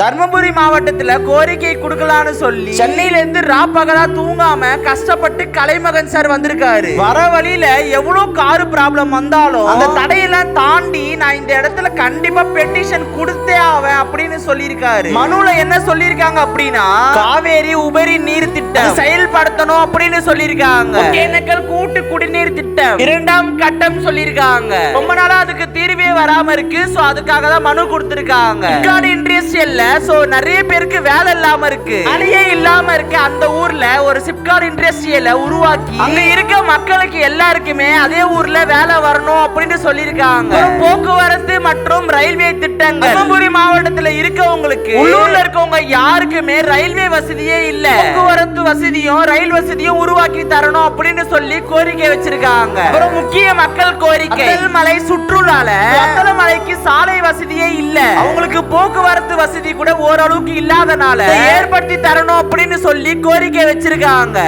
தர்மபுரி மாவட்டத்துல கோரிக்கை கொடுக்கலான்னு சொல்லி சென்னையில இருந்து ராப்பகலா தூங்காம கஷ்டப்பட்டு கலைமகன் சார் வந்திருக்காரு. வர வழியில எவ்வளவு காரு ப்ராப்ளம் வந்தாலும் அந்த தடையெல்லாம் தாண்டி நான் இந்த இடத்துல கண்டிப்பா பெட்டிஷன் கொடுத்தே ஆவேன் அப்படின்னு சொல்லியிருக்காரு. மனுல என்ன சொல்லியிருக்காங்க அப்படின்னா, காவேரி உபரி நீர் திட்டம் செயல்படுத்தணும் அப்படின்னு சொல்லியிருக்காங்க. ஒகேனக்கல் கூட்டு குடிநீர் திட்டம் 2ஆம் கட்டம் சொல்லியிருக்காங்க. ரொம்ப நாளா அதுக்கு தீர்வே வராம இருக்கு. சோ அதுக்காக தான் மனு கொடுத்திருக்காங்க. இண்டஸ்ட்ரியல்ல சோ நிறைய பேருக்கு வேலை இல்லாம இருக்கு, வேலையே இல்லாம இருக்கு. அந்த ஊர்ல ஒரு சிப்காட் இண்டஸ்ட்ரியல உருவாக்கி அங்க இருக்க மக்களுக்கு எல்லாருக்குமே அதே ஊர்ல வேலை வரணும் அப்படின்னு சொல்லியிருக்காங்க. போக்குவரத்து மற்றும் ரயில்வே திட்டங்கள் தர்மபுரி மாவட்டத்துல இருக்கவங்களுக்கு, உள்ளூர்ல இருக்கவங்க யாருக்குமே ரயில்வே வசதியே இல்ல. போக்குவரத்து வசதியும் ரயில் வசதியும் உருவாக்கி தரணும் அப்படின்னு சொல்லி கோரிக்கை வச்சிருக்காங்க. அப்புறம் முக்கிய மக்கள் கோரிக்கை, மலை சுற்றுலால மலைக்கு சாலை வசதியே இல்ல, அவங்களுக்கு போக்குவரத்து வசதி கூட ஓரளவுக்கு இல்லாதனால ஏற்படுத்தி தரணும் அப்படின்னு சொல்லி கோரிக்கை வச்சிருக்காங்க.